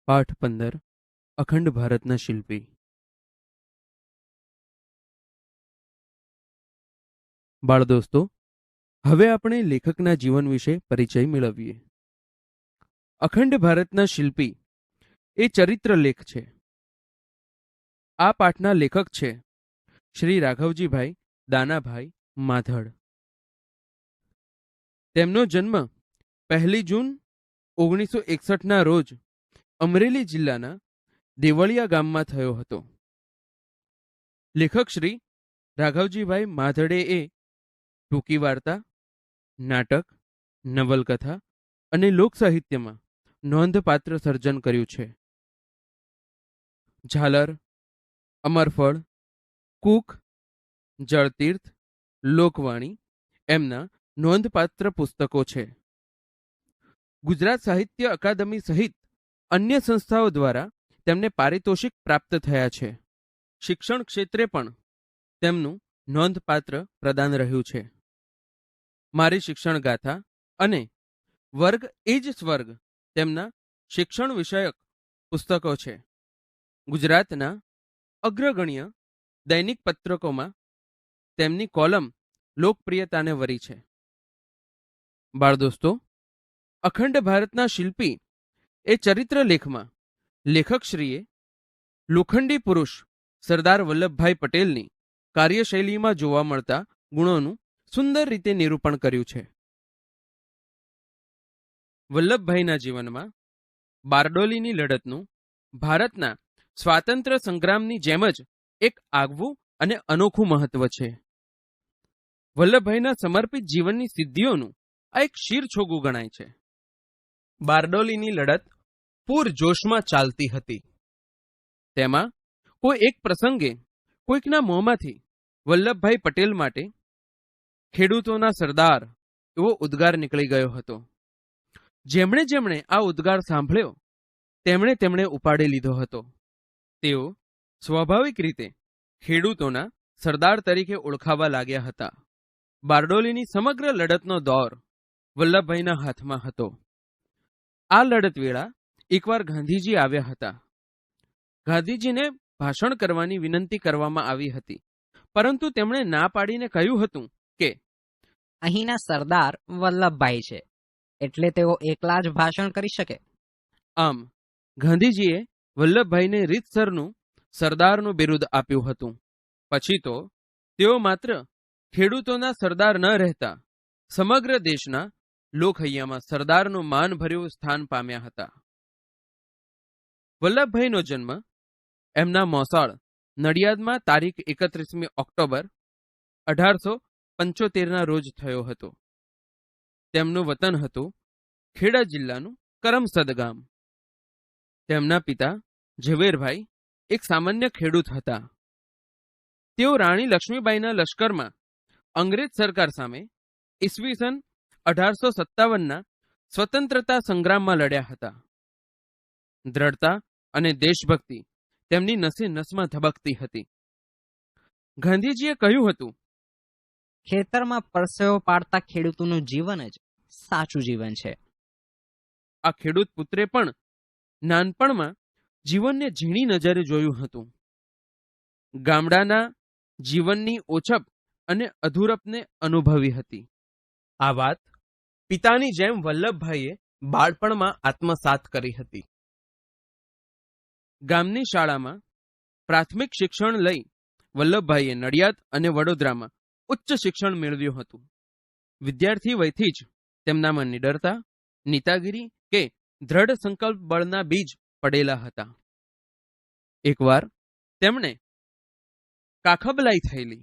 પાઠ 15 અખંડ ભારતના શિલ્પી. બાળ દોસ્તો, હવે આપણે લેખકના જીવન વિશે પરિચય મેળવીએ. અખંડ ભારતના શિલ્પી એ ચરિત્ર લેખ છે. આ પાઠના લેખક છે શ્રી રાઘવજીભાઈ દાનાભાઈ માધડ. તેમનો જન્મ 1 જૂન 1961ના રોજ અમરેલી જિલ્લાના દેવળિયા ગામમાં થયો હતો. લેખક શ્રી રાઘવજીભાઈ માધડે એ ટૂંકી વાર્તા, નાટક, નવલકથા અને લોકસાહિત્યમાં નોંધપાત્ર સર્જન કર્યું છે. ઝાલર, અમરફળ, કૂક, જળતીર્થ, લોકવાણી એમના નોંધપાત્ર પુસ્તકો છે. ગુજરાત સાહિત્ય અકાદમી સહિત અન્ય સંસ્થાઓ દ્વારા તેમને પારિતોષિક પ્રાપ્ત થયા છે. શિક્ષણ ક્ષેત્રે પણ તેમનું નોંધપાત્ર પ્રદાન રહ્યું છે. મારી શિક્ષણ ગાથા અને વર્ગ એ જ સ્વર્ગ તેમના શિક્ષણ વિષયક પુસ્તકો છે. ગુજરાતના અગ્રગણ્ય દૈનિક પત્રકોમાં તેમની કોલમ લોકપ્રિયતાને વરી છે. બાળ દોસ્તો, અખંડ ભારતના શિલ્પી એ ચરિત્ર લેખમાં લેખકશ્રીએ લોખંડી પુરુષ સરદાર વલ્લભભાઈ પટેલની કાર્યશૈલીમાં જોવા મળતા ગુણોનું સુંદર રીતે નિરૂપણ કર્યું છે. વલ્લભભાઈના જીવનમાં બારડોલીની લડતનું ભારતના સ્વાતંત્ર્ય સંગ્રામની જેમ જ એક આગવું અને અનોખું મહત્વ છે. વલ્લભભાઈના સમર્પિત જીવનની સિદ્ધિઓનું આ એક શિરછોગું ગણાય છે. બારડોલીની લડત પૂરજોશમાં ચાલતી હતી. તેમાં કોઈ એક પ્રસંગે કોઈકના મોંમાંથી વલ્લભભાઈ પટેલ માટે ખેડૂતોના સરદાર એવો ઉદ્ગાર નીકળી ગયો હતો. જેમણે જેમણે આ ઉદ્ગાર સાંભળ્યો તેમણે ઉપાડી લીધો હતો. તેઓ સ્વાભાવિક રીતે ખેડૂતોના સરદાર તરીકે ઓળખાવા લાગ્યા હતા. બારડોલીની સમગ્ર લડતનો દોર વલ્લભભાઈના હાથમાં હતો. આ લડત વેળા એકવાર ગાંધીજી આવ્યા હતા. ગાંધીજીને ભાષણ કરવાની વિનંતી કરવામાં આવી હતી, પરંતુ તેમણે ના પાડીને કહ્યું હતું કે અહીંના સરદાર વલ્લભભાઈ છે, એટલે તેઓ એકલા જ ભાષણ કરી શકે. આમ ગાંધીજીએ વલ્લભભાઈને રીતસરનું સરદારનું બિરુદ આપ્યું હતું. પછી તો તેઓ માત્ર ખેડૂતોના સરદાર ન રહેતા સમગ્ર દેશના લોકહૈયામાં સરદારનું માનભર્યું સ્થાન પામ્યા હતા. વલ્લભભાઈનો જન્મ એમના મોસાળ નડિયાદમાં તારીખ 31મી ઓક્ટોબર 1875ના રોજ થયો હતો. તેમનું વતન હતું ખેડા જિલ્લાનું કરમસદ ગામ. તેમના પિતા ઝવેરભાઈ એક સામાન્ય ખેડૂત હતા. તેઓ રાણી લક્ષ્મીબાઈના લશ્કરમાં અંગ્રેજ સરકાર સામે ઈસવીસન 1857ના સ્વતંત્રતા સંગ્રામમાં લડ્યા હતા. દ્રઢતા અને દેશભક્તિ તેમની નસે નસમાં ધબકતી હતી. ગાંધીજીએ કહ્યું હતું, ખેતરમાં પરસેવો પાડતા ખેડૂતોનું જીવન જ સાચું જીવન છે. આ ખેડૂત પુત્રે પણ નાનપણમાં જીવનને ઝીણી નજરે જોયું હતું. ગામડાના જીવનની ઓછપ અને અધૂરપને અનુભવી હતી. આ વાત પિતાની જેમ વલ્લભભાઈએ બાળપણમાં આત્મસાત કરી હતી. ગામની શાળામાં પ્રાથમિક શિક્ષણ લઈ વલ્લભભાઈએ નડિયાદ અને વડોદરામાં ઉચ્ચ શિક્ષણ મેળવ્યું હતું. વિદ્યાર્થી વયથી જ તેમનામાં નિડરતા, નીતાગીરી કે દ્રઢ સંકલ્પ બળના બીજ પડેલા હતા. એકવાર તેમણે કાખબલાઈ થયેલી.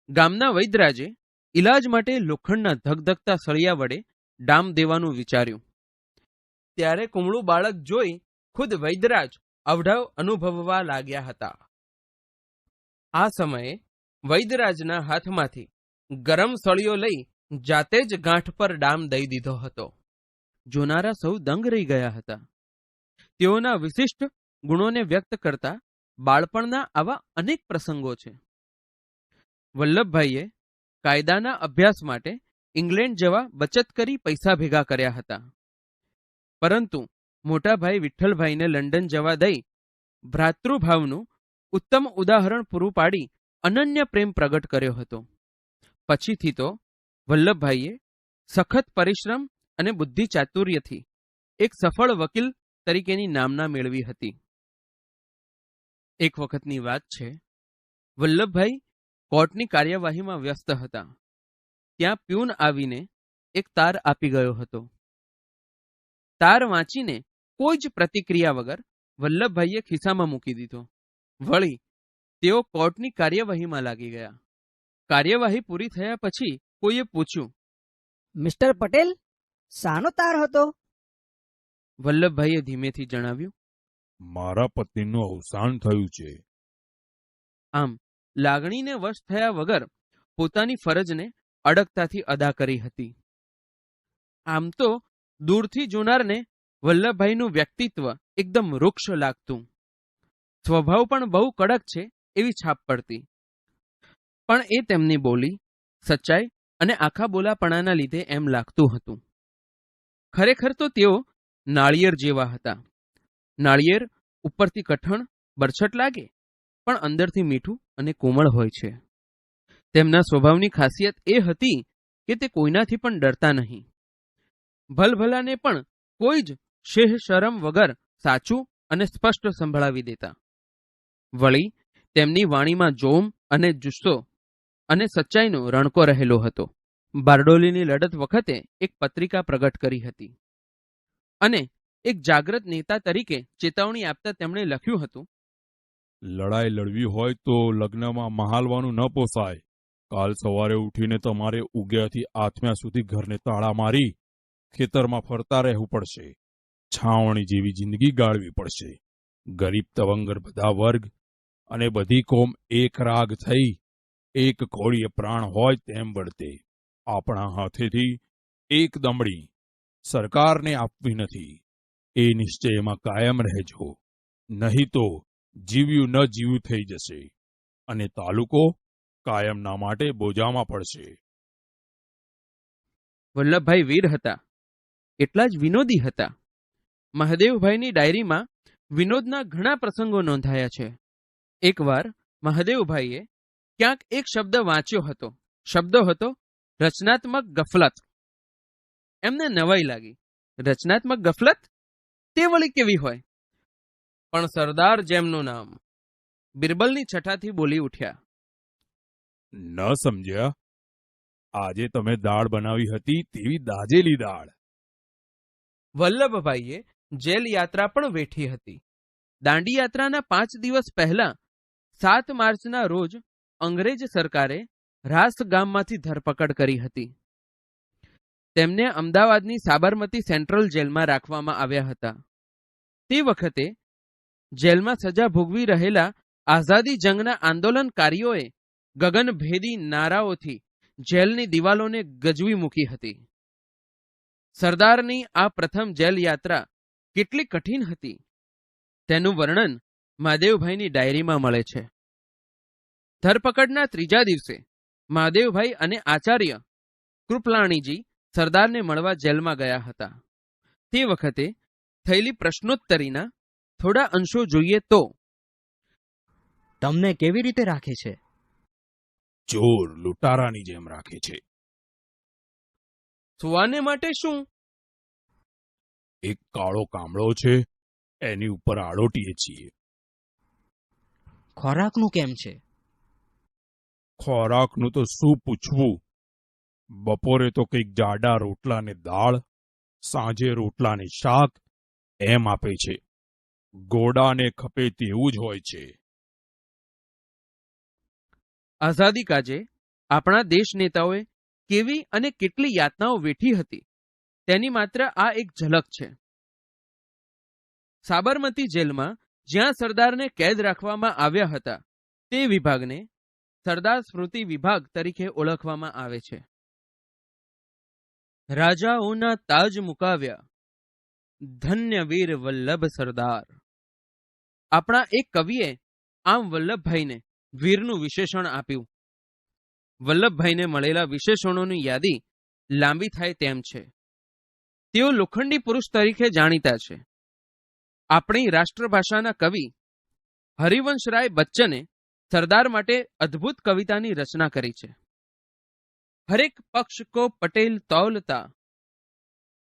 ગામના વૈદરાજે ઈલાજ માટે લોખંડના ધગધગતા સળિયા વડે ડામ દેવાનું વિચાર્યું. ત્યારે કુમળું બાળક જોઈ ખુદ વૈદરાજ અવઢવ અનુભવવા લાગ્યા હતા. આ સમયે વૈદરાજના હાથમાંથી ગરમ સળિયો લઈ જાતે જ ગાંઠ પર ડામ દઈ દીધો હતો. જોનારા સૌ દંગ રહી ગયા હતા. તેઓના વિશિષ્ટ ગુણોને વ્યક્ત કરતા બાળપણના આવા અનેક પ્રસંગો છે. વલ્લભભાઈએ કાયદાના અભ્યાસ માટે ઇંગ્લેન્ડ જવા બચત કરી પૈસા ભેગા કર્યા હતા. પરંતુ મોટા ભાઈ વિઠ્ઠલભાઈને લંડન જવા દઈ ભ્રાતૃભાવનું ઉત્તમ ઉદાહરણ પૂરું પાડી અનન્ય પ્રેમ પ્રગટ કર્યો હતો. પછીથી તો વલ્લભભાઈએ સખત પરિશ્રમ અને બુદ્ધિ ચાતુર્યથી એક સફળ વકીલ તરીકેની નામના મેળવી હતી. એક વખતની વાત છે, વલ્લભભાઈ કોર્ટની કાર્યવાહીમાં વ્યસ્ત હતા. ત્યાં પ્યુન આવીને એક તાર આપી ગયો હતો. તાર વાંચીને કોઈ જ પ્રતિક્રિયા વગર વલ્લભભાઈએ ખિસ્સામાં મૂકી દીધો. વળી તેઓ કોર્ટની કાર્યવાહીમાં લાગી ગયા. કાર્યવાહી પૂરી થયા પછી કોઈએ પૂછ્યું, મિસ્ટર પટેલ, શાનો તાર હતો? વલ્લભભાઈએ ધીમેથી જણાવ્યું, મારા પત્નીનું અવસાન થયું છે. આમ લાગણીને વશ થયા વગર પોતાની ફરજને અડગતાથી અદા કરી હતી. આમ તો દૂરથી જોનારને વલ્લભભાઈનું વ્યક્તિત્વ એકદમ વૃક્ષ લાગતું. સ્વભાવ પણ બહુ કડક છે એવી છાપ પડતી. પણ એ તેમની બોલી, સચ્ચાઈ અને આખા બોલાપણાના લીધે એમ લાગતું હતું. ખરેખર તો તેઓ નાળિયેર જેવા હતા. નાળિયેર ઉપરથી કઠણ બરછટ લાગે, પણ અંદરથી મીઠું અને કોમળ હોય છે. તેમના સ્વભાવની ખાસિયત એ હતી કે તે કોઈનાથી પણ ડરતા નહીં. ભલભલાને પણ કોઈ જ શેહ શરમ વગર સાચું અને સ્પષ્ટ સંભળાવી દેતા. વળી તેમની વાણીમાં જોમ અને જુસ્સો અને સચ્ચાઈનો રણકો રહેલો હતો. બારડોલીની લડત વખતે એક પત્રિકા પ્રગટ કરી હતી અને એક જાગ્રત નેતા તરીકે ચેતવણી આપતા તેમણે લખ્યું હતું, લડાઈ લડવી હોય તો લગ્નમાં મહાલવાનું ન પોસાય. કાલ સવારે ઉઠીને તમારે ઉગ્યાથી આથમ્યા સુધી ઘરને તાળા મારી ખેતરમાં ફરતા રહેવું પડશે. છાવણી જેવી જિંદગી ગાળવી પડશે. ગરીબ તવંગર બધા વર્ગ અને બધી કોમ એક રાગ થઈ એક કોળીએ પ્રાણ હોય તેમ બળતે. આપણા હાથેથી એક દમડી સરકારને આપવી નથી. એ નિશ્ચયમાં કાયમ રહેજો, નહીં તો જીવ્યું ન જીવ્યું થઈ જશે અને તાલુકો કાયમના માટે બોજામાં પડશે. વલ્લભભાઈ વીર હતા એટલા જ વિનોદી હતા. મહાદેવભાઈની ડાયરીમાં વિનોદના ઘણા પ્રસંગો નોંધાયા છે. એકવાર મહાદેવભાઈએ ક્યાંક એક શબ્દ વાંચ્યો હતો. શબ્દ હતો રચનાત્મક ગફલત. એમને નવાઈ લાગી. રચનાત્મક ગફલત તે વળી કેવી હોય? પણ સરદાર જેમનું નામ બિરબલની છઠ્ઠાથી બોલી ઉઠ્યા, ન સમજ્યા? આજે તમે દાળ બનાવી હતી તેવી દાજેલી દાળ. વલ્લભભાઈએ જેલ યાત્રા પણ વેઠી હતી. દાંડી યાત્રાના 5 દિવસ પહેલા 7 માર્ચના રોજ અંગ્રેજ સરકારે રાસ ગામમાંથી ધરપકડ કરી હતી. તેમને અમદાવાદની સાબરમતી સેન્ટ્રલ જેલમાં રાખવામાં આવ્યા હતા. તે વખતે જેલમાં સજા ભોગવી રહેલા આઝાદી જંગના આંદોલનકારીઓએ ગગનભેદી નારાઓથી જેલની દિવાલોને ગજવી મૂકી હતી. સરદારની આ પ્રથમ જેલ યાત્રા કેટલી કઠિન હતી તેનું વર્ણન મહાદેવભાઈની ડાયરીમાં મળે છે. ધરપકડના 3જા દિવસે મહાદેવભાઈ અને આચાર્ય કૃપલાણીજી સરદારને મળવા જેલમાં ગયા હતા. તે વખતે થયેલી પ્રશ્નોત્તરીના થોડા અંશો જોઈએ તો, તમને કેવી રીતે રાખે છે? ચોર લૂંટારાની જેમ રાખે છે. સુવાને માટે શું? એક કાળો કામળો છે, એની ઉપર આડોટીએ છીએ. ખોરાકનું કેમ છે? ખોરાકનું તો શું પૂછવું. બપોરે તો કંઈક જાડા રોટલા ને દાળ, સાંજે રોટલા ને શાક એમ આપે છે. ગોડાને ખપે તેવું જ હોય છે. આઝાદી કાજે આપણા દેશ નેતાઓએ કેવી અને કેટલી યાતનાઓ વેઠી હતી તેની માત્ર આ એક ઝલક છે. સાબરમતી જેલમાં જ્યાં સરદારને કેદ રાખવામાં આવ્યા હતા તે વિભાગને સરદાર સ્મૃતિ વિભાગ તરીકે ઓળખવામાં આવે છે. રાજાઓના તાજ મુકાવ્યા, ધન્ય વીર વલ્લભ સરદાર. આપણા એક કવિએ આમ વલ્લભભાઈને વીરનું વિશેષણ આપ્યું. વલ્લભભાઈને મળેલા વિશેષણોની યાદી લાંબી થાય તેમ છે. તેઓ લોખંડી પુરુષ તરીકે જાણીતા છે. આપણી રાષ્ટ્રભાષાના કવિ હરિવંશરાય બચ્ચને સરદાર માટે અદ્ભુત કવિતાની રચના કરી છે. હરેક પક્ષ કો પટેલ તૌલતા,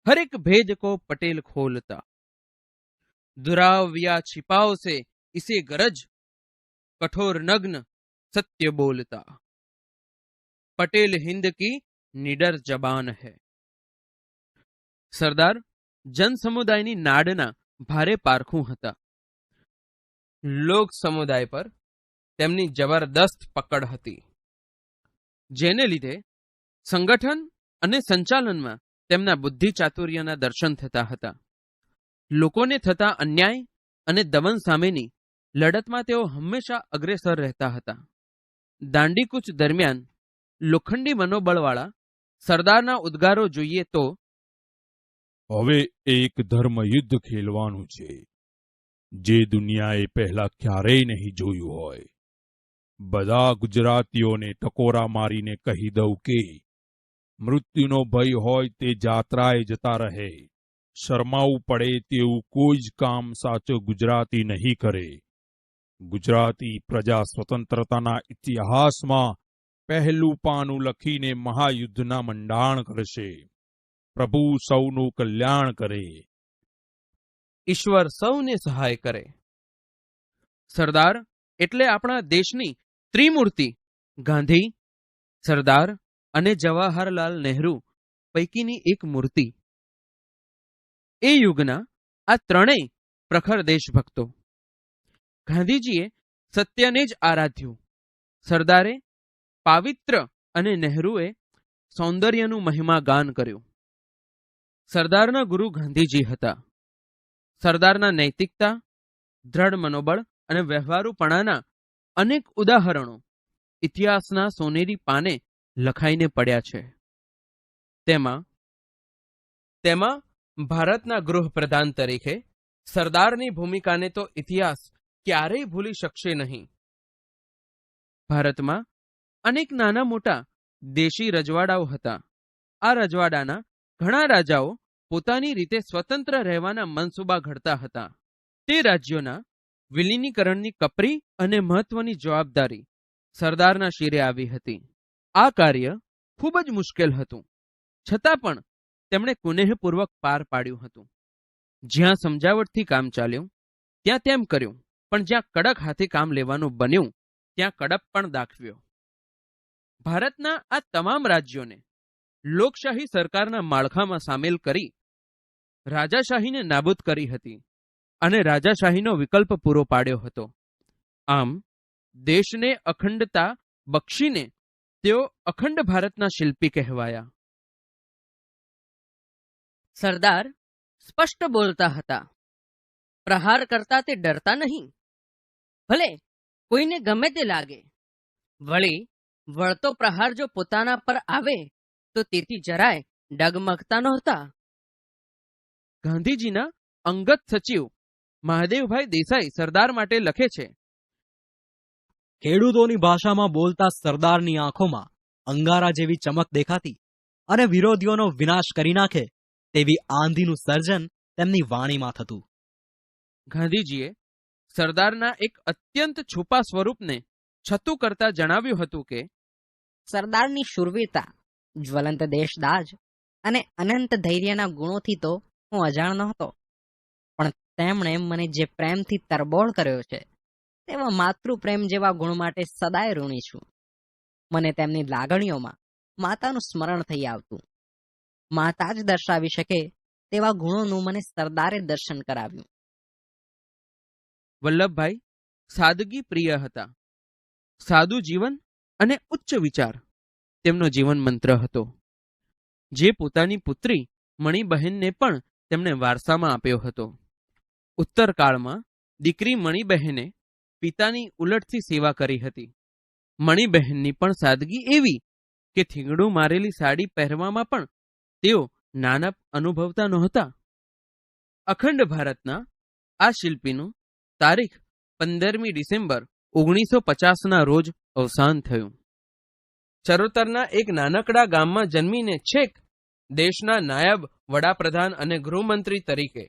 હરેક ભેદ કો પટેલ ખોલતા, दुराव या छिपाव से इसे गरज, कठोर नग्न सत्य बोलता, पटेल हिंद की निडर जबान है. સરદાર જન સમુદાયની નાડના ભારે પારખું હતા. લોક સમુદાય પર તેમની જબરદસ્ત પકડ હતી, જેને લીધે સંગઠન અને સંચાલનમાં તેમના બુદ્ધિ ચાતુર્યના દર્શન થતા હતા. લોકોને થતા અન્યાય અને દમન સામેની લડતમાં તેઓ હંમેશા અગ્રેસર રહેતા હતા. દાંડીકૂચ દરમિયાન લોખંડી મનોબળવાળા સરદારના ઉદ્ગારો જોઈએ તો, હવે એક ધર્મયુદ્ધ ખેલવાનું છે, જે દુનિયાએ પહેલા ક્યારેય નહીં જોયું હોય. બધા ગુજરાતીઓને ટકોરા મારીને કહી દઉં કે મૃત્યુનો ભય હોય તે જાત્રાએ જતા રહે. શરમાવું પડે તેવું કોઈ જ કામ સાચો ગુજરાતી નહીં કરે. ગુજરાતી પ્રજા સ્વતંત્રતાના ઇતિહાસમાં પહેલું પાનું લખીને મહાયુદ્ધના મંડાણ કરશે. પ્રભુ સૌનું કલ્યાણ કરે, ઈશ્વર સૌને સહાય કરે. સરદાર એટલે આપણા દેશની ત્રિમૂર્તિ ગાંધી, સરદાર અને જવાહરલાલ નહેરુ પૈકીની એક મૂર્તિ. એ યુગના આ ત્રણેય પ્રખર દેશભક્તો. ગાંધીજીએ સત્યને જ આરાધ્યું, સરદારે પાવિત્ર અને નહેરુએ સૌંદર્યનું મહિમા ગાન કર્યું. સરદારના ગુરુ ગાંધીજી હતા. સરદારના નૈતિકતા, દ્રઢ મનોબળ અને વ્યવહારુપણાના અનેક ઉદાહરણો ઇતિહાસના સોનેરી પાને લખાઈને પડ્યા છે. તેમાં ભારતના ગૃહપ્રધાન તરીકે સરદારની ભૂમિકાને તો ઇતિહાસ ક્યારેય ભૂલી શકશે નહીં. ભારતમાં અનેક નાના મોટા દેશી રજવાડાઓ હતા. આ રજવાડાના ઘણા રાજાઓ પોતાની રીતે સ્વતંત્ર રહેવાના મનસૂબા ઘડતા હતા. તે રાજ્યોના વિલીનીકરણની કપરી અને મહત્વની જવાબદારી સરદારના શિરે આવી હતી. આ કાર્ય ખૂબ જ મુશ્કેલ હતું, છતાં પણ તેમણે કુનેહપૂર્વક પાર પાડ્યું હતું. જ્યાં સમજાવટથી કામ ચાલ્યું ત્યાં તેમ કર્યું, પણ જ્યાં કડક હાથે કામ લેવાનું બન્યું ત્યાં કડપ પણ દાખવ્યો. ભારતના આ તમામ રાજ્યોને લોકશાહી સરકારના માળખામાં સામેલ કરી રાજાશાહીને નાબૂદ કરી હતી અને રાજાશાહીનો વિકલ્પ પૂરો પાડ્યો હતો. આમ દેશને અખંડતા બક્ષીને તેઓ અખંડ ભારતના શિલ્પી કહેવાયા. સરદાર સ્પષ્ટ બોલતા હતા. પ્રહાર કરતા તે ડરતા નહીં, ભલે કોઈને ગમે તે લાગે. વળી વળતો પ્રહાર જો પોતાના પર આવે તો તેથી જરાય ડગમગતા નહોતા. ગાંધીજીના અંગત સચિવ મહાદેવભાઈ દેસાઈ સરદાર માટે લખે છે, ખેડૂતોની ભાષામાં બોલતા સરદારની આંખોમાં અંગારા જેવી ચમક દેખાતી અને વિરોધીઓનો વિનાશ કરી નાખે તેવી આંધીનું સર્જન તેમની વાણીમાં થતું. ગાંધીજીએ સરદારના એક અત્યંત છુપા સ્વરૂપને છતું કરતા જણાવ્યું હતું કે સરદારની શૂરવીરતા, જ્વલંત દેશદાજ અને અનંત ધૈર્યના ગુણોથી તો હું અજાણ નહોતો, પણ તેમણે મને જે પ્રેમથી તરબોળ કર્યો છે તેવા માતૃપ્રેમ જેવા ગુણ માટે સદાય ઋણી છું. મને તેમની લાગણીઓમાં માતાનું સ્મરણ થઈ આવતું. માતા જ દર્શાવી શકે તેવા ગુણોનું મને સરદારે દર્શન કરાવ્યું. વલ્લભભાઈ સાદગી પ્રિય હતા. સાદું જીવન અને ઉચ્ચ વિચાર તેમનો જીવન મંત્ર હતો, જે પોતાની પુત્રી મણિબહેનને પણ તેમણે વારસામાં આપ્યો હતો. ઉત્તરકાળમાં દીકરી મણિબહેને પિતાની ઉલટથી સેવા કરી હતી. મણિબહેનની પણ સાદગી એવી કે થીંગડું મારેલી સાડી પહેરવામાં પણ તેઓ નાનપ અનુભવતા નહોતા. અખંડ ભારતના આ શિલ્પીનું તારીખ 15મી ડિસેમ્બર 1950ના રોજ અવસાન થયું. ચરોતરના એક નાનકડા ગામમાં જન્મીને છેક દેશના નાયબ વડાપ્રધાન અને ગૃહમંત્રી તરીકે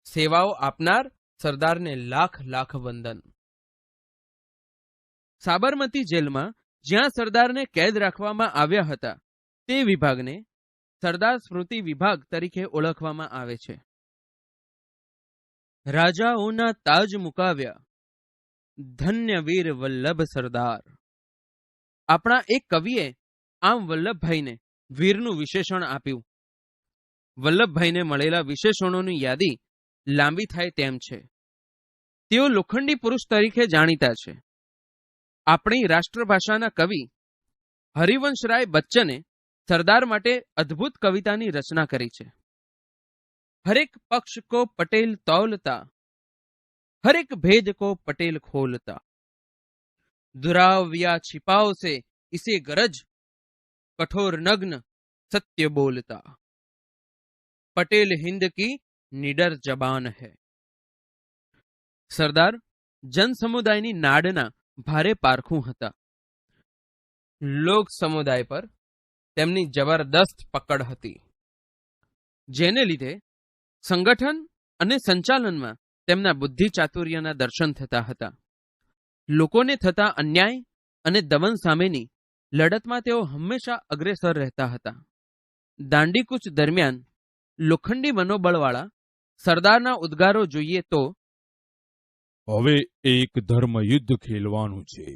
સેવાઓ આપનાર સરદારને લાખ લાખ વંદન. સાબરમતી જેલમાં જ્યાં સરદારને કેદ રાખવામાં આવ્યા હતા તે વિભાગને સરદાર સ્મૃતિ વિભાગ તરીકે ઓળખવામાં આવે છે. રાજાઓના તાજ મુકાવ્યા, ધન્ય વીર વલ્લભ સરદાર. આપણા એક કવિએ આમ વલ્લભભાઈને વીરનું વિશેષણ આપ્યું. વલ્લભભાઈને મળેલા વિશેષણોની યાદી લાંબી થાય તેમ છે. તેઓ લોખંડી પુરુષ તરીકે જાણીતા છે. આપણી રાષ્ટ્રભાષાના કવિ હરિવંશરાય બચ્ચને સરદાર માટે અદ્ભુત કવિતાની રચના કરી છે. હરેક પક્ષ કો પટેલ તૌલતા, હરેક ભેદ કો પટેલ ખોલતા, दुराव या छिपाव से इसे गरज, कठोर नग्न सत्य बोलता, पटेल हिंद की निडर जबान है. સરદાર જન સમુદાયની નાડના ભારે પારખું હતા. લોક સમુદાય પર તેમની જબરદસ્ત પકડ હતી, જેને લીધે સંગઠન અને સંચાલનમાં તેમના બુદ્ધિ ચાતુર્યના દર્શન થતા હતા. લોકોને થતા અન્યાય અને દમન સામેની લડતમાં તેઓ હંમેશા અગ્રેસર રહેતા હતા. દાંડીકૂચ દરમિયાન લોખંડી મનોબળવાળા સરદારના ઉદ્ગારો જોઈએ તો, હવે એક ધર્મ યુદ્ધ ખેલવાનું છે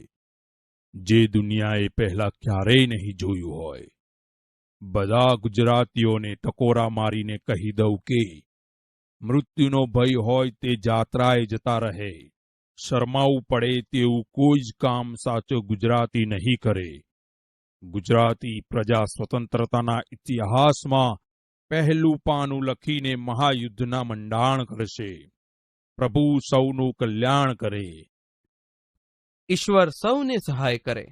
જે દુનિયાએ પહેલા ક્યારેય નહીં જોયું હોય. બધા ગુજરાતીઓને ટકોરા મારીને કહી દઉં કે મૃત્યુનો ભય હોય તે જાત્રાએ જતા રહે. શરમાવું પડે તેવું કોઈ જ કામ સાચો ગુજરાતી નહીં કરે. ગુજરાતી પ્રજા સ્વતંત્રતાના ઇતિહાસમાં પહેલું પાનું લખીને મહાયુદ્ધના મંડાણ કરશે. પ્રભુ સૌનું કલ્યાણ કરે. ઈશ્વર સૌને સહાય કરે.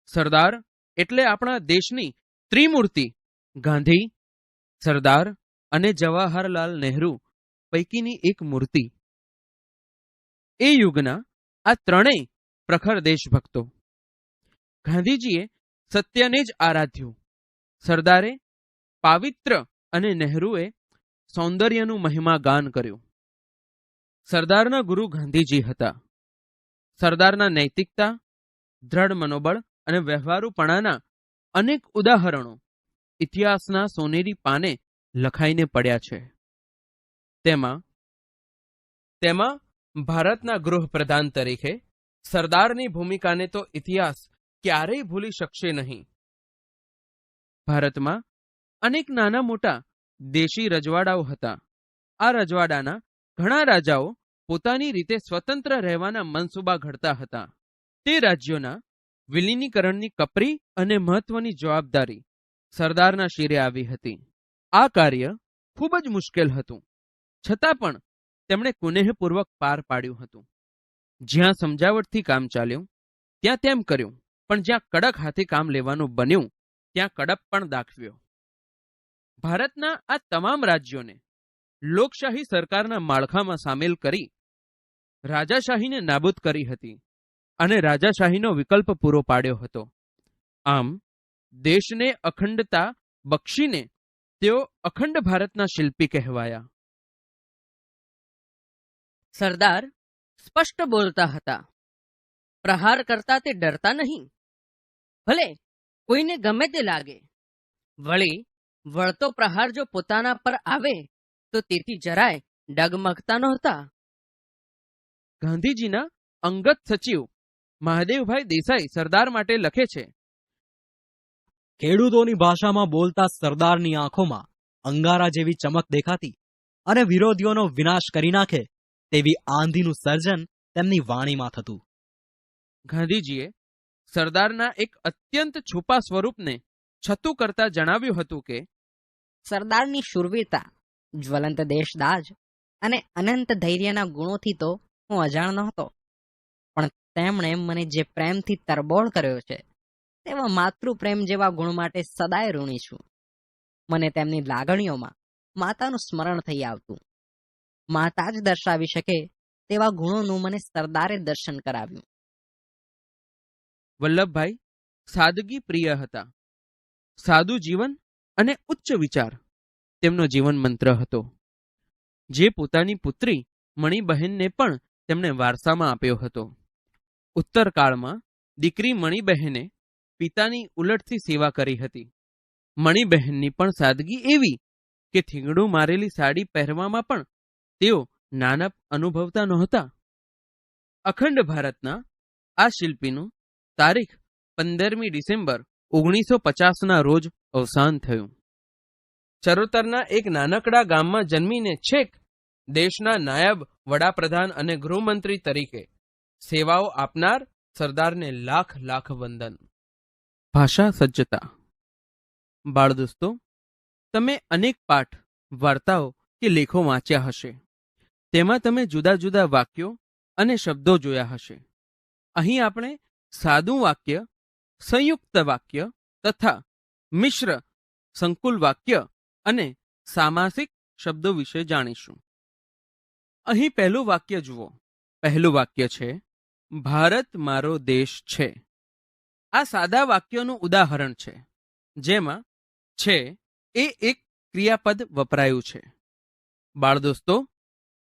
સરદાર એટલે આપણા દેશની ત્રિમૂર્તિ ગાંધી, સરદાર અને જવાહરલાલ નહેરુ પૈકીની એક મૂર્તિ. એ યુગના આ ત્રણેય પ્રખર દેશભક્તો. ગાંધીજીએ સત્યને જ આરાધ્યું, સરદારે પાવિત્ર અને નહેરુએ સૌંદર્યનું મહિમા ગાન કર્યું. સરદારના ગુરુ ગાંધીજી હતા. સરદારના નૈતિકતા, દ્રઢ મનોબળ અને વ્યવહારુપણાના અનેક ઉદાહરણો ઇતિહાસના સોનેરી પાને લખાઈને પડ્યા છે. તેમાં ભારતના ગૃહપ્રધાન તરીકે સરદારની ભૂમિકાને તો ઇતિહાસ ક્યારેય ભૂલી શકશે નહીં. ભારતમાં અનેક નાના મોટા દેશી રજવાડાઓ હતા. આ રજવાડાના ઘણા રાજાઓ પોતાની રીતે સ્વતંત્ર રહેવાના મનસૂબા ઘડતા હતા. તે રાજ્યોના વિલીનીકરણની કપરી અને મહત્વની જવાબદારી સરદારના શિરે આવી હતી. આ કાર્ય ખૂબ જ મુશ્કેલ હતું, છતાં પણ તેમણે કુનેહપૂર્વક પાર પાડ્યું હતું. જ્યાં સમજાવટથી કામ ચાલ્યું ત્યાં તેમ કર્યું, પણ જ્યાં કડક હાથે કામ લેવાનું બન્યું ત્યાં કડપ પણ દાખવ્યો. ભારતના આ તમામ રાજ્યોને લોકશાહી સરકારના માળખામાં સામેલ કરી રાજાશાહીને નાબૂદ કરી હતી અને રાજાશાહીનો વિકલ્પ પૂરો પાડ્યો હતો. આમ દેશને અખંડતા બક્ષીને તેઓ અખંડ ભારતના શિલ્પી કહેવાયા. સરદાર સ્પષ્ટ બોલતા હતા. પ્રહાર કરતા તે ડરતા નહીં, ભલે કોઈને ગમે તે લાગે. વળી વળતો પ્રહાર જો પોતાના પર આવે તો તેથી જરાય ડગમગતા નહોતા. ગાંધીજીના અંગત સચિવ મહાદેવભાઈ દેસાઈ સરદાર માટે લખે છે, ખેડૂતોની ભાષામાં બોલતા સરદારની આંખોમાં અંગારા જેવી ચમક દેખાતી અને વિરોધીઓનો વિનાશ કરી નાખે તેવી આંધીનું સર્જન તેમની વાણીમાં થતું. ગાંધીજીએ સરદારના એક અત્યંત છુપા સ્વરૂપને છતું કરતા જણાવ્યું હતું કે સરદારની શૂરવીરતા, જ્વલંત દેશદાજ અને અનંત ધૈર્યના ગુણોથી તો હું અજાણ નહોતો, પણ તેમણે મને જે પ્રેમથી તરબોળ કર્યો છે તેવા માતૃપ્રેમ જેવા ગુણ માટે સદાય ઋણી છું. મને તેમની લાગણીઓમાં માતાનું સ્મરણ થઈ આવતું. માતા જ દર્શાવી શકે તેવા ગુણોનું મને સરદારે દર્શન કરાવ્યું. વલ્લભભાઈ સાદગી પ્રિય હતા. સાદું જીવન અને ઉચ્ચ વિચાર તેમનો જીવન મંત્ર હતો. જે પોતાની પુત્રી મણિબહેનને પણ તેમણે વારસામાં આપ્યો હતો. ઉત્તરકાળમાં દીકરી મણિબહેને પિતાની ઉલટથી સેવા કરી હતી. મણિબહેનની પણ સાદગી એવી કે થીંગડું મારેલી સાડી પહેરવામાં પણ તેઓ નાનપ અનુભવતા નહોતા. અખંડ ભારતના આ શિલ્પીનું તારીખ 15મી ડિસેમ્બર 1950ના રોજ અવસાન થયું. ચરોતરના એક નાનકડા ગામમાં જન્મીને છેક દેશના નાયબ વડાપ્રધાન અને ગૃહમંત્રી તરીકે સેવાઓ આપનાર સરદારને લાખ લાખ વંદન. ભાષા સજ્જતા. બાળ દોસ્તો, તમે અનેક પાઠ, વાર્તાઓ કે લેખો વાંચ્યા હશે. તેમાં તમે જુદા જુદા વાક્યો અને શબ્દો જોયા હશે. અહીં આપણે સાદું વાક્ય, સંયુક્ત વાક્ય તથા મિશ્ર સંકુલ વાક્ય અને સામાસિક શબ્દો વિશે જાણીશું. અહીં પહેલું વાક્ય જુઓ. પહેલું વાક્ય છે, ભારત મારો દેશ છે. આ સાદા વાક્યનું ઉદાહરણ છે, જેમાં છે એ એક ક્રિયાપદ વપરાયું છે. બાળ દોસ્તો,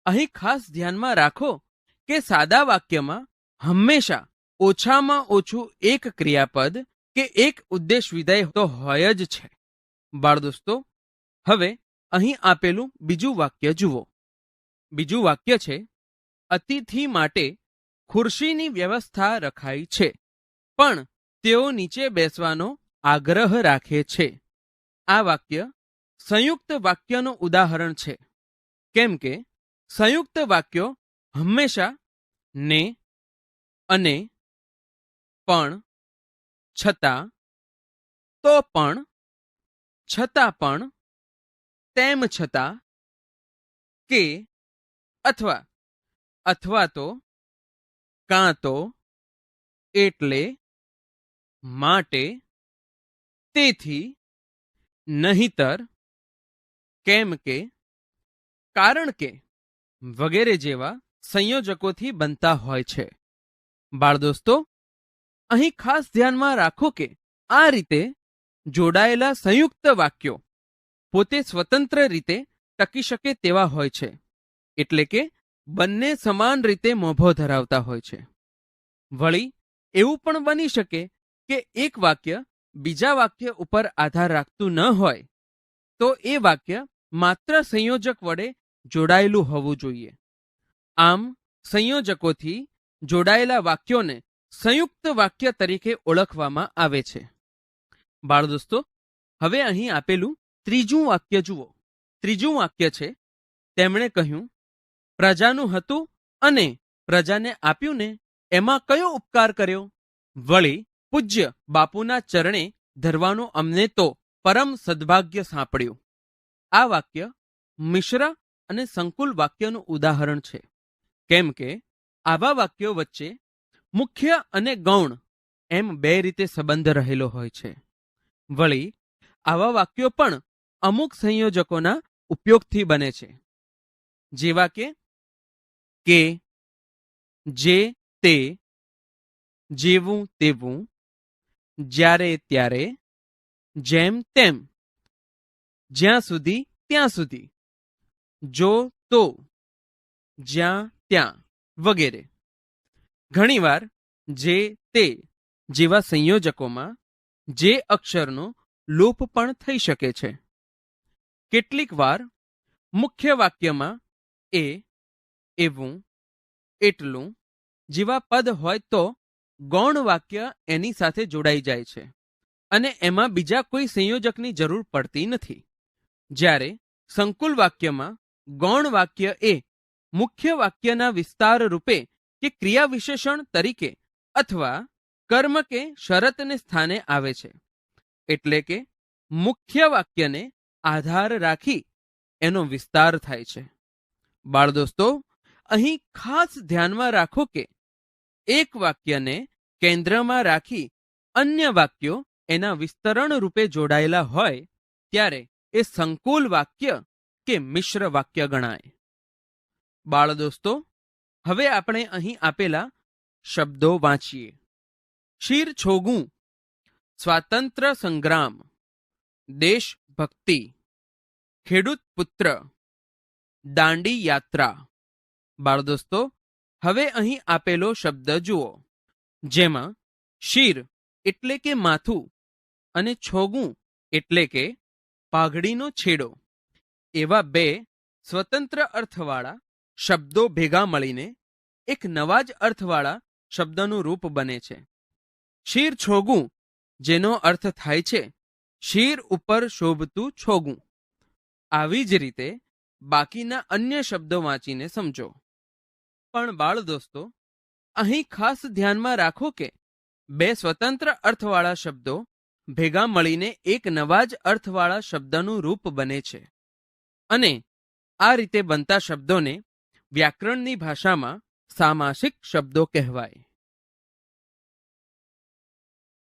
અહીં ખાસ ધ્યાનમાં રાખો કે સાદા વાક્યમાં હંમેશા ઓછામાં ઓછું એક ક્રિયાપદ કે એક ઉદ્દેશ વિધેય તો હોય જ છે. બાળ દોસ્તો, હવે અહીં આપેલું બીજું વાક્ય જુઓ. બીજું વાક્ય છે, અતિથિ માટે ખુરશીની વ્યવસ્થા રખાઈ છે, પણ તેઓ નીચે બેસવાનો આગ્રહ રાખે છે. આ વાક્ય સંયુક્ત વાક્યનું ઉદાહરણ છે, કેમ કે સંયુક્ત વાક્યો હંમેશા ને, અને, પણ, છતાં, તો પણ, છતાં પણ, તેમ છતાં, કે, અથવા, અથવા તો, કાં તો, એટલે, માટે, તેથી, નહિતર, કેમ કે, કારણ કે વગેરે જેવા સંયોજકોથી બનતા હોય છે. બાળ દોસ્તો, અહીં ખાસ ધ્યાનમાં રાખો કે આ રીતે જોડાયેલા સંયુક્ત વાક્યો પોતે સ્વતંત્ર રીતે ટકી શકે તેવા હોય છે, એટલે કે બંને સમાન રીતે મોભો ધરાવતા હોય છે. વળી એવું પણ બની શકે કે એક વાક્ય બીજા વાક્ય ઉપર આધાર રાખતું ન હોય, તો એ વાક્ય માત્ર સંયોજક વડે જોડાયેલું હોવું જોઈએ. આમ સંયોજકોથી જોડાયેલા વાક્યોને સંયુક્ત વાક્ય તરીકે ઓળખવામાં આવે છે. બાળ દોસ્તો, હવે અહીં આપેલું ત્રીજું વાક્ય જુઓ. ત્રીજું વાક્ય છે, તેમણે કહ્યું, પ્રજાનું હતું અને પ્રજાને આપ્યું ને, એમાં કયો ઉપકાર કર્યો? વળી પૂજ્ય બાપુના ચરણે ધરવાનું અમને તો પરમ સદભાગ્ય સાંપડ્યું. આ વાક્ય મિશ્ર અને સંકુલ વાક્યનું ઉદાહરણ છે, કેમ કે આવા વાક્યો વચ્ચે મુખ્ય અને ગૌણ એમ બે રીતે સંબંધ રહેલો હોય છે. વળી આવા વાક્યો પણ અમુક સંયોજકોના ઉપયોગથી બને છે, જેવા કે, જે તે, જેવું તેવું, જ્યારે ત્યારે, જેમ તેમ, જ્યાં સુધી ત્યાં સુધી, જો તો, જ્યાં ત્યાં વગેરે. ઘણીવાર જે તે જેવા સંયોજકોમાં જે અક્ષરનો લોપ પણ થઈ શકે છે. કેટલીક વાર મુખ્ય વાક્યમાં એ, એવું, એટલું જેવા પદ હોય તો ગૌણ વાક્ય એની સાથે જોડાઈ જાય છે અને એમાં બીજા કોઈ સંયોજકની જરૂર પડતી નથી. જ્યારે સંકુલ વાક્યમાં ગૌણ વાક્ય એ મુખ્ય વાક્યના વિસ્તાર રૂપે કે ક્રિયા વિશેષણ તરીકે અથવા કર્મ કે શરતને સ્થાને આવે છે, એટલે કે મુખ્ય વાક્યને આધાર રાખી એનો વિસ્તાર થાય છે. બાળ દોસ્તો, અહીં ખાસ ધ્યાનમાં રાખો કે એક વાક્યને કેન્દ્રમાં રાખી અન્ય વાક્યો એના વિસ્તરણ રૂપે જોડાયેલા હોય ત્યારે એ સંકુલ વાક્ય કે મિશ્ર વાક્ય ગણાય. બાળ દોસ્તો, હવે આપણે અહીં આપેલા શબ્દો વાંચીએ. શીર છોગું, સ્વાતંત્ર્ય સંગ્રામ, દેશભક્તિ, ખેડૂત પુત્ર, દાંડી યાત્રા, બાળદોસ્તો, હવે અહીં આપેલો શબ્દ જુઓ, જેમાં શિર એટલે કે માથું અને છોગું એટલે કે પાઘડીનો છેડો એવા બે સ્વતંત્ર અર્થવાળા શબ્દો ભેગા મળીને એક નવા જ અર્થવાળા શબ્દનું રૂપ બને છે. શિર છોગું, જેનો અર્થ થાય છે શિર ઉપર શોભતું છોગું. આવી જ રીતે બાકીના અન્ય શબ્દો વાંચીને સમજો. પણ બાળ દોસ્તો, અહીં ખાસ ધ્યાનમાં રાખો કે બે સ્વતંત્ર અર્થવાળા શબ્દો ભેગા મળીને એક નવા જ અર્થવાળા શબ્દનું રૂપ બને છે, અને આ રીતે બનતા શબ્દોને વ્યાકરણની ભાષામાં સામાસિક શબ્દો કહેવાય.